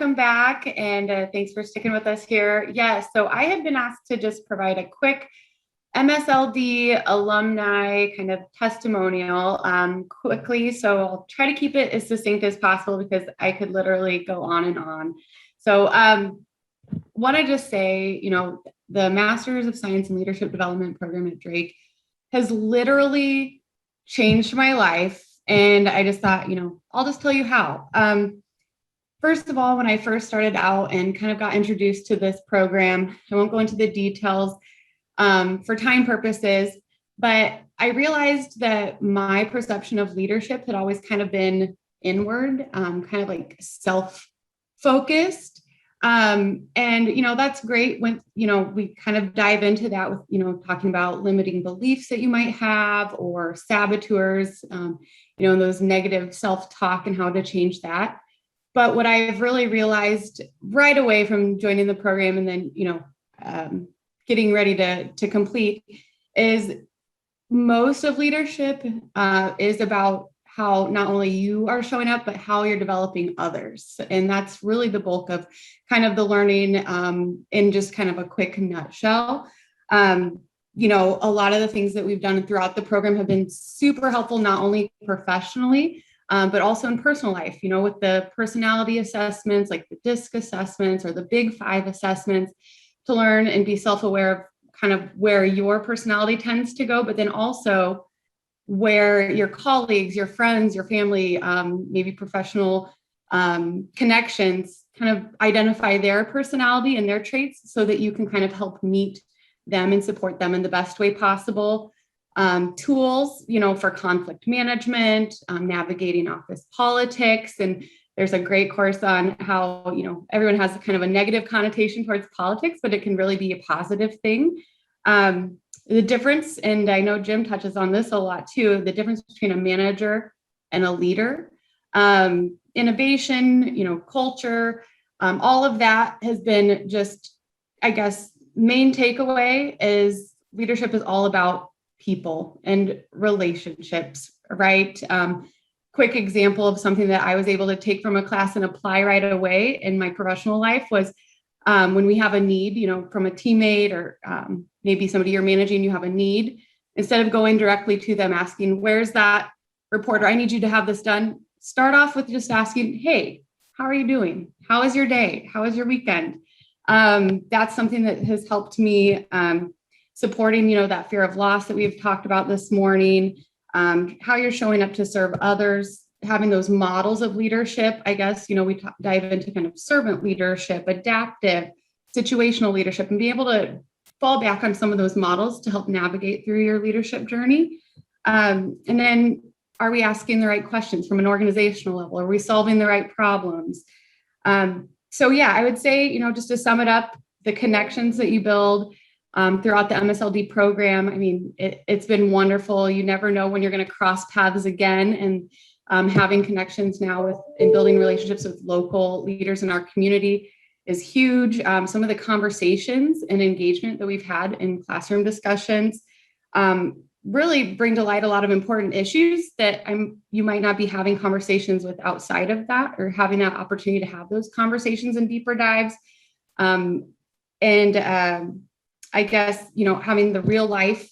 welcome back, and thanks for sticking with us here. Yes, so I had been asked to just provide a quick MSLD alumni kind of testimonial quickly. So I'll try to keep it as succinct as possible because I could literally go on and on. So want to just say, the Masters of Science and Leadership Development program at Drake has literally changed my life. And I just thought, I'll just tell you how. First of all, when I first started out and kind of got introduced to this program, I won't go into the details for time purposes, but I realized that my perception of leadership had always kind of been inward, kind of like self-focused. And, that's great when, we kind of dive into that with, talking about limiting beliefs that you might have or saboteurs, those negative self-talk and how to change that. But what I've really realized right away from joining the program and then, getting ready to complete is most of leadership is about how not only you are showing up, but how you're developing others. And that's really the bulk of kind of the learning in just kind of a quick nutshell. A lot of the things that we've done throughout the program have been super helpful, not only professionally, but also in personal life, with the personality assessments, like the DISC assessments or the Big Five assessments, to learn and be self-aware of kind of where your personality tends to go, but then also where your colleagues, your friends, your family, maybe professional connections kind of identify their personality and their traits so that you can kind of help meet them and support them in the best way possible. Tools, for conflict management, navigating office politics. And there's a great course on how, everyone has kind of a negative connotation towards politics, but it can really be a positive thing. The difference, and I know Jim touches on this a lot too, the difference between a manager and a leader, innovation, culture, all of that has been just, I guess, main takeaway is leadership is all about people and relationships, right? Quick example of something that I was able to take from a class and apply right away in my professional life was when we have a need, from a teammate or maybe somebody you're managing, you have a need, instead of going directly to them asking, where's that report? Or I need you to have this done. Start off with just asking, hey, how are you doing? How is your day? How is your weekend? That's something that has helped me supporting, that fear of loss that we've talked about this morning, how you're showing up to serve others, having those models of leadership. I guess, we dive into kind of servant leadership, adaptive, situational leadership, and be able to fall back on some of those models to help navigate through your leadership journey. And then, are we asking the right questions from an organizational level? Are we solving the right problems? So yeah, I would say, just to sum it up, the connections that you build throughout the MSLD program, I mean, it's been wonderful. You never know when you're going to cross paths again, and having connections now and building relationships with local leaders in our community is huge. Some of the conversations and engagement that we've had in classroom discussions really bring to light a lot of important issues that you might not be having conversations with outside of that, or having that opportunity to have those conversations and deeper dives. I guess, having the real life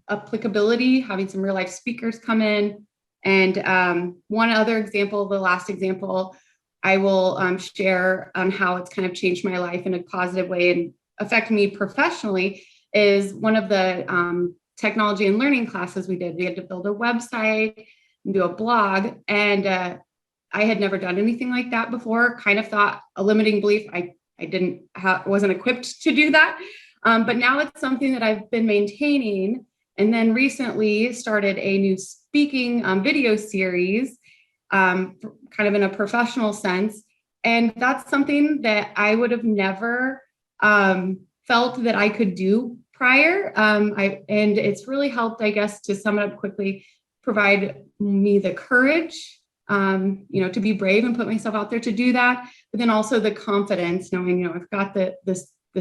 applicability, having some real life speakers come in. And one other example, the last example, I will share on how it's kind of changed my life in a positive way and affected me professionally, is one of the technology and learning classes we did. We had to build a website and do a blog. And I had never done anything like that before, kind of thought a limiting belief. I wasn't equipped to do that. But now it's something that I've been maintaining, and then recently started a new speaking video series, kind of in a professional sense. And that's something that I would have never felt that I could do prior. And it's really helped, I guess, to sum it up quickly, provide me the courage, to be brave and put myself out there to do that. But then also the confidence, knowing, I've got the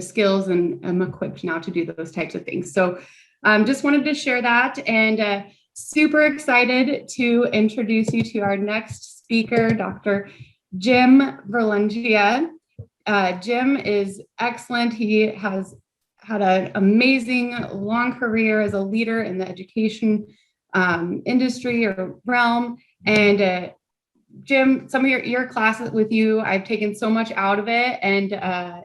skills and I'm equipped now to do those types of things. So just wanted to share that, and super excited to introduce you to our next speaker, Dr. Jim Verlungia. Jim is excellent. He has had an amazing long career as a leader in the education industry or realm. And Jim, some of your classes with you, I've taken so much out of it, and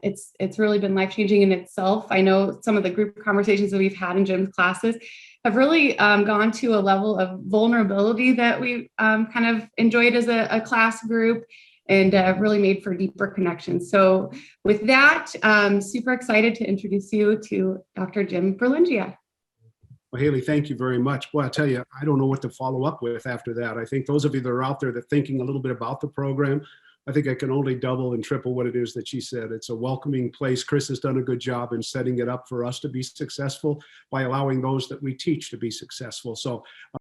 it's really been life-changing in itself. I know some of the group conversations that we've had in Jim's classes have really gone to a level of vulnerability that we kind of enjoyed as a class group, and really made for deeper connections. So with that, super excited to introduce you to Dr. Jim Berlingia. Well, Haley, thank you very much. Well, I tell you, I don't know what to follow up with after that. I think those of you that are out there that are thinking a little bit about the program, I think I can only double and triple what it is that she said. It's a welcoming place. Chris has done a good job in setting it up for us to be successful by allowing those that we teach to be successful. So